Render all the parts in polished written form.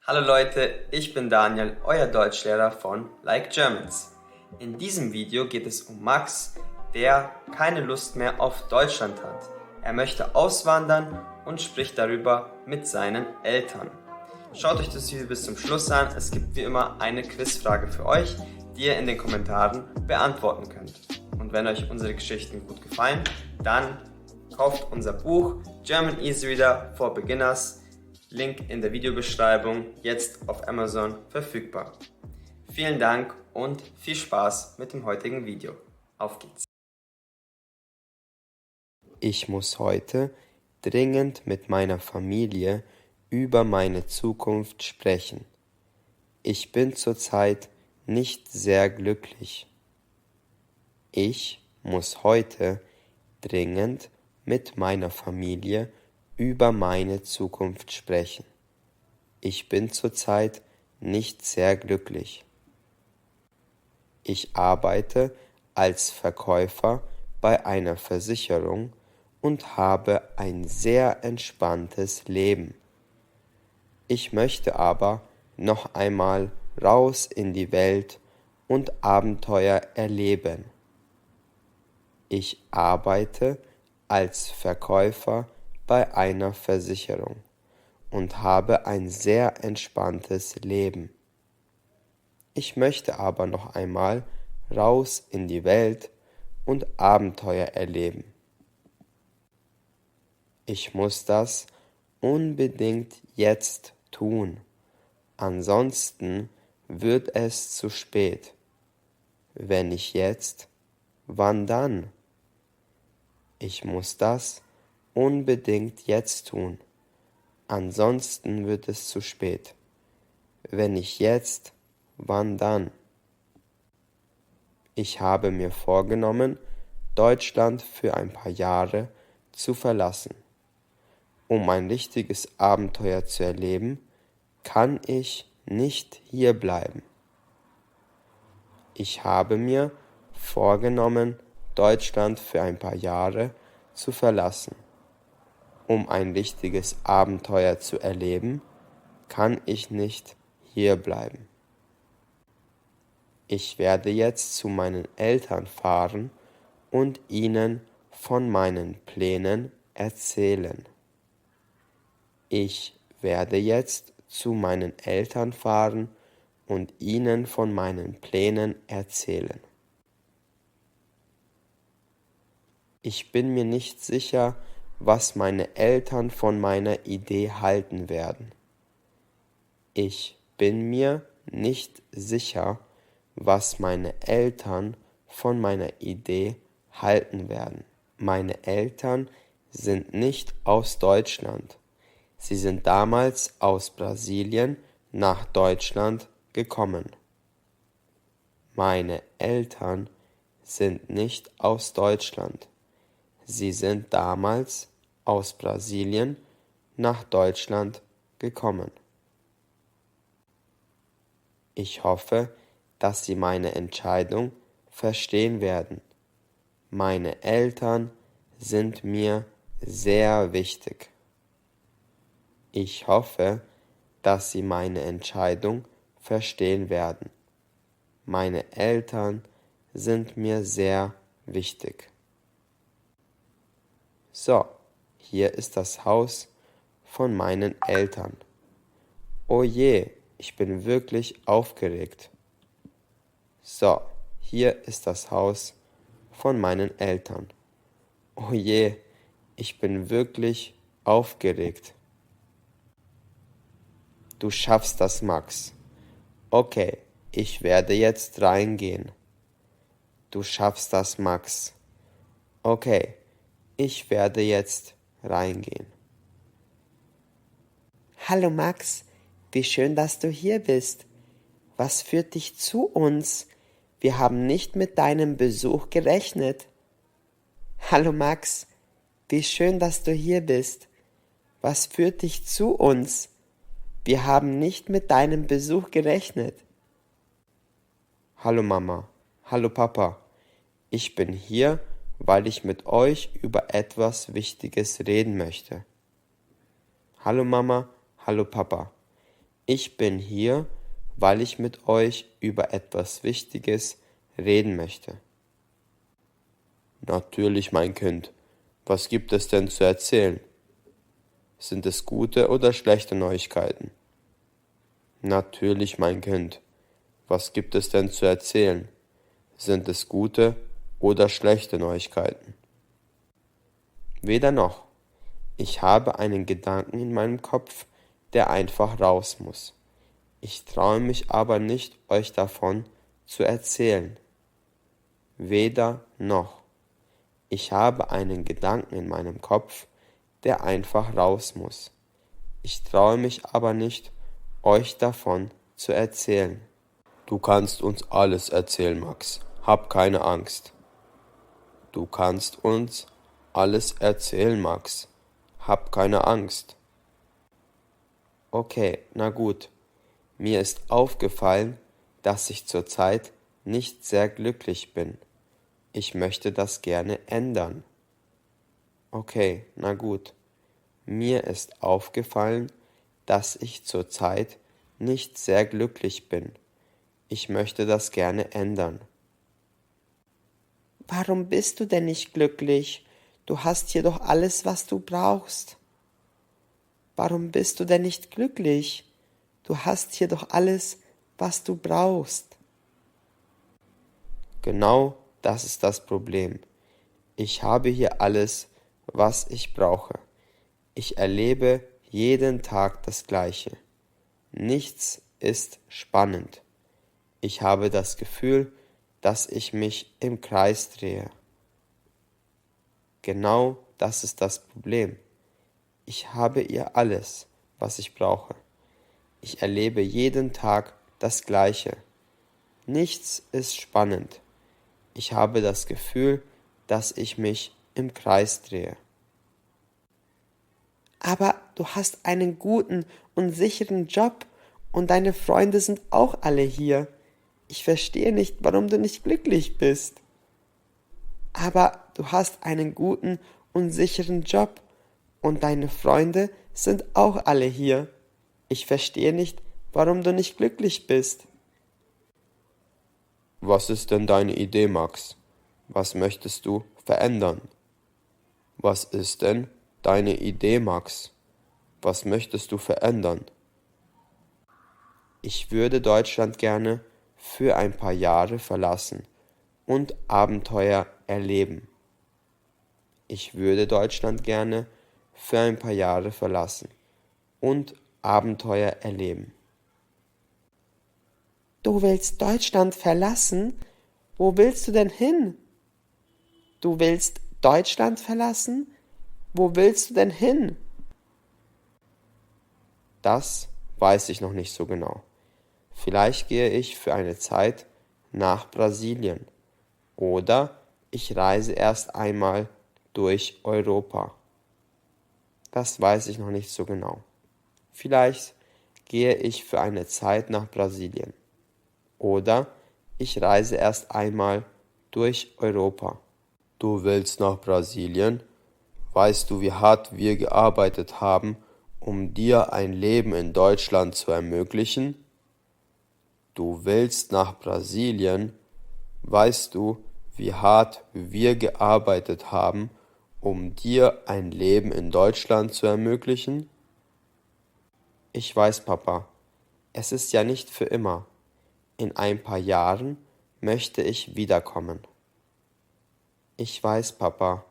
Hallo Leute, ich bin Daniel, euer Deutschlehrer von Like Germans. In diesem Video geht es um Max, der keine Lust mehr auf Deutschland hat. Er möchte auswandern und spricht darüber mit seinen Eltern. Schaut euch das Video bis zum Schluss an. Es gibt wie immer eine Quizfrage für euch, die ihr in den Kommentaren beantworten könnt. Und wenn euch unsere Geschichten gut gefallen, dann kauft unser Buch German Easy Reader for Beginners. Link in der Videobeschreibung, jetzt auf Amazon verfügbar. Vielen Dank und viel Spaß mit dem heutigen Video. Auf geht's! Ich muss heute dringend mit meiner Familie über meine Zukunft sprechen. Ich bin zurzeit nicht sehr glücklich. Ich muss heute dringend mit meiner Familie über meine Zukunft sprechen. Ich bin zurzeit nicht sehr glücklich. Ich arbeite als Verkäufer bei einer Versicherung und habe ein sehr entspanntes Leben. Ich möchte aber noch einmal raus in die Welt und Abenteuer erleben. Ich arbeite als Verkäufer bei einer Versicherung und habe ein sehr entspanntes Leben. Ich möchte aber noch einmal raus in die Welt und Abenteuer erleben. Ich muss das unbedingt jetzt tun, ansonsten wird es zu spät. Wenn nicht jetzt, wann dann? Ich muss das unbedingt jetzt tun, ansonsten wird es zu spät. Wenn nicht jetzt, wann dann? Ich habe mir vorgenommen, Deutschland für ein paar Jahre zu verlassen. Um ein richtiges Abenteuer zu erleben, kann ich nicht hier bleiben. Ich habe mir vorgenommen, Deutschland für ein paar Jahre zu verlassen. Um ein richtiges Abenteuer zu erleben, kann ich nicht hier bleiben. Ich werde jetzt zu meinen Eltern fahren und ihnen von meinen Plänen erzählen. Ich werde jetzt zu meinen Eltern fahren und ihnen von meinen Plänen erzählen. Ich bin mir nicht sicher, was meine Eltern von meiner Idee halten werden. Ich bin mir nicht sicher, was meine Eltern von meiner Idee halten werden. Meine Eltern sind nicht aus Deutschland. Sie sind damals aus Brasilien nach Deutschland gekommen. Meine Eltern sind nicht aus Deutschland. Sie sind damals aus Brasilien nach Deutschland gekommen. Ich hoffe, dass Sie meine Entscheidung verstehen werden. Meine Eltern sind mir sehr wichtig. Ich hoffe, dass Sie meine Entscheidung verstehen werden. Meine Eltern sind mir sehr wichtig. So, hier ist das Haus von meinen Eltern. Oh je, ich bin wirklich aufgeregt. So, hier ist das Haus von meinen Eltern. Oh je, ich bin wirklich aufgeregt. Du schaffst das, Max. Okay, ich werde jetzt reingehen. Du schaffst das, Max. Okay, ich werde jetzt reingehen. Hallo Max, wie schön, dass du hier bist. Was führt dich zu uns? Wir haben nicht mit deinem Besuch gerechnet. Hallo Max, wie schön, dass du hier bist. Was führt dich zu uns? Wir haben nicht mit deinem Besuch gerechnet. Hallo Mama, hallo Papa. Ich bin hier, weil ich mit euch über etwas Wichtiges reden möchte. Hallo Mama, hallo Papa. Ich bin hier, weil ich mit euch über etwas Wichtiges reden möchte. Natürlich, mein Kind. Was gibt es denn zu erzählen? Sind es gute oder schlechte Neuigkeiten? Natürlich, mein Kind. Was gibt es denn zu erzählen? Sind es gute oder schlechte Neuigkeiten? Weder noch. Ich habe einen Gedanken in meinem Kopf, der einfach raus muss. Ich traue mich aber nicht, euch davon zu erzählen. Weder noch. Ich habe einen Gedanken in meinem Kopf, der einfach raus muss. Ich traue mich aber nicht, euch davon zu erzählen. Du kannst uns alles erzählen, Max. Hab keine Angst. Du kannst uns alles erzählen, Max. Hab keine Angst. Okay, na gut. Mir ist aufgefallen, dass ich zurzeit nicht sehr glücklich bin. Ich möchte das gerne ändern. Okay, na gut. Mir ist aufgefallen, dass ich zurzeit nicht sehr glücklich bin. Ich möchte das gerne ändern. Warum bist du denn nicht glücklich? Du hast hier doch alles, was du brauchst. Warum bist du denn nicht glücklich? Du hast hier doch alles, was du brauchst. Genau das ist das Problem. Ich habe hier alles, was ich brauche. Ich erlebe jeden Tag das Gleiche. Nichts ist spannend. Ich habe das Gefühl, dass ich mich im Kreis drehe. Genau das ist das Problem. Ich habe hier alles, was ich brauche. Ich erlebe jeden Tag das Gleiche. Nichts ist spannend. Ich habe das Gefühl, dass ich mich im Kreis drehe. Aber du hast einen guten und sicheren Job und deine Freunde sind auch alle hier. Ich verstehe nicht, warum du nicht glücklich bist. Aber du hast einen guten und sicheren Job und deine Freunde sind auch alle hier. Ich verstehe nicht, warum du nicht glücklich bist. Was ist denn deine Idee, Max? Was möchtest du verändern? Was ist denn deine Idee, Max? Was möchtest du verändern? Ich würde Deutschland gerne für ein paar Jahre verlassen und Abenteuer erleben. Ich würde Deutschland gerne für ein paar Jahre verlassen und Abenteuer erleben. Du willst Deutschland verlassen? Wo willst du denn hin? Du willst Deutschland verlassen? Wo willst du denn hin? Das weiß ich noch nicht so genau. Vielleicht gehe ich für eine Zeit nach Brasilien oder ich reise erst einmal durch Europa. Das weiß ich noch nicht so genau. Vielleicht gehe ich für eine Zeit nach Brasilien oder ich reise erst einmal durch Europa. Du willst nach Brasilien? Weißt du, wie hart wir gearbeitet haben, um dir ein Leben in Deutschland zu ermöglichen? Du willst nach Brasilien? Weißt du, wie hart wir gearbeitet haben, um dir ein Leben in Deutschland zu ermöglichen? Ich weiß, Papa, es ist ja nicht für immer. In ein paar Jahren möchte ich wiederkommen. Ich weiß, Papa,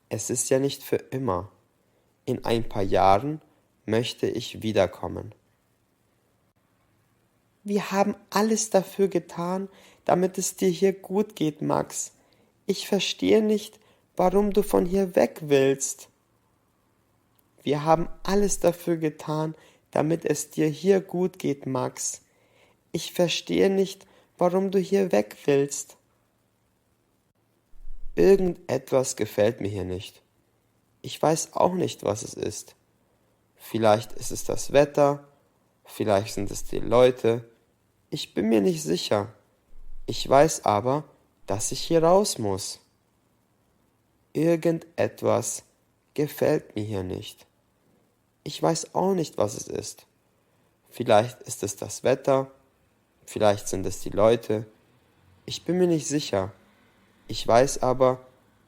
es ist ja nicht für immer. In ein paar Jahren möchte ich wiederkommen. Wir haben alles dafür getan, damit es dir hier gut geht, Max. Ich verstehe nicht, warum du von hier weg willst. Wir haben alles dafür getan, damit es dir hier gut geht, Max. Ich verstehe nicht, warum du hier weg willst. Irgendetwas gefällt mir hier nicht. Ich weiß auch nicht, was es ist. Vielleicht ist es das Wetter, vielleicht sind es die Leute. Ich bin mir nicht sicher. Ich weiß aber, dass ich hier raus muss. Irgendetwas gefällt mir hier nicht. Ich weiß auch nicht, was es ist. Vielleicht ist es das Wetter, vielleicht sind es die Leute. Ich bin mir nicht sicher. Ich weiß aber,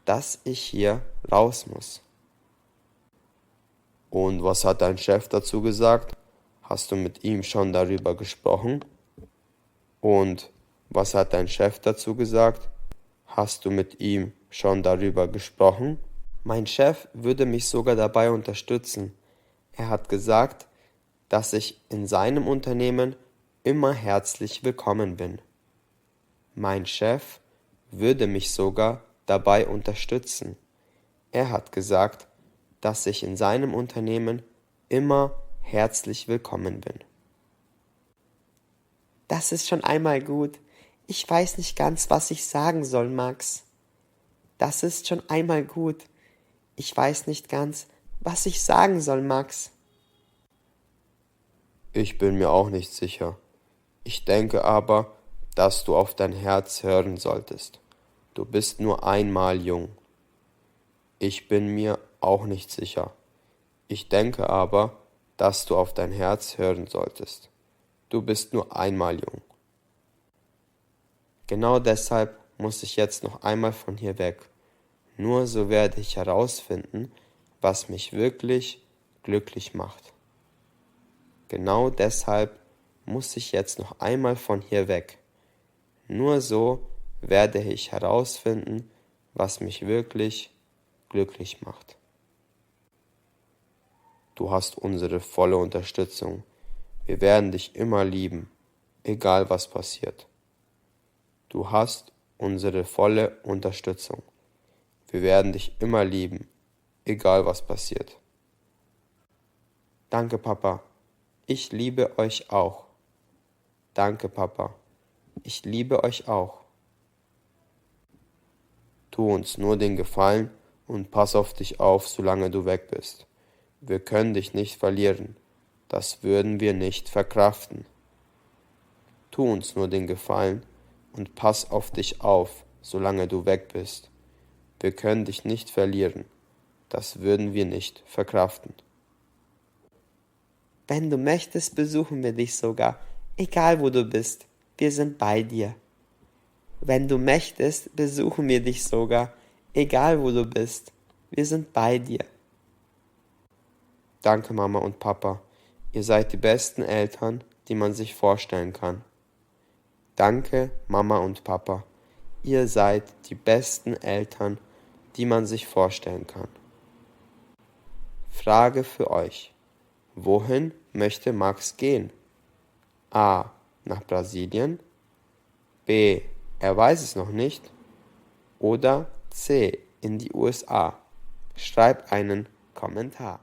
dass ich hier raus muss. Und was hat dein Chef dazu gesagt? Hast du mit ihm schon darüber gesprochen? Und was hat dein Chef dazu gesagt? Hast du mit ihm schon darüber gesprochen? Mein Chef würde mich sogar dabei unterstützen. Er hat gesagt, dass ich in seinem Unternehmen immer herzlich willkommen bin. Mein Chef würde mich sogar dabei unterstützen. Er hat gesagt, dass ich in seinem Unternehmen immer herzlich willkommen bin. Das ist schon einmal gut. Ich weiß nicht ganz, was ich sagen soll, Max. Das ist schon einmal gut. Ich weiß nicht ganz, was ich sagen soll, Max. Ich bin mir auch nicht sicher. Ich denke aber, dass du auf dein Herz hören solltest. Du bist nur einmal jung. Ich bin mir auch nicht sicher. Ich denke aber, dass du auf dein Herz hören solltest. Du bist nur einmal jung. Genau deshalb muss ich jetzt noch einmal von hier weg. Nur so werde ich herausfinden, was mich wirklich glücklich macht. Genau deshalb muss ich jetzt noch einmal von hier weg. Nur so werde ich herausfinden, was mich wirklich glücklich macht. Du hast unsere volle Unterstützung. Wir werden dich immer lieben, egal was passiert. Du hast unsere volle Unterstützung. Wir werden dich immer lieben, egal was passiert. Danke, Papa. Ich liebe euch auch. Danke, Papa. Ich liebe euch auch. Tu uns nur den Gefallen und pass auf dich auf, solange du weg bist. Wir können dich nicht verlieren. Das würden wir nicht verkraften. Tu uns nur den Gefallen und pass auf dich auf, solange du weg bist. Wir können dich nicht verlieren. Das würden wir nicht verkraften. Wenn du möchtest, besuchen wir dich sogar, egal wo du bist. Wir sind bei dir. Wenn du möchtest, besuchen wir dich sogar, egal wo du bist. Wir sind bei dir. Danke, Mama und Papa. Ihr seid die besten Eltern, die man sich vorstellen kann. Danke, Mama und Papa. Ihr seid die besten Eltern, die man sich vorstellen kann. Frage für euch. Wohin möchte Max gehen? A. Nach Brasilien. B. Er weiß es noch nicht. Oder C. In die USA. Schreib einen Kommentar.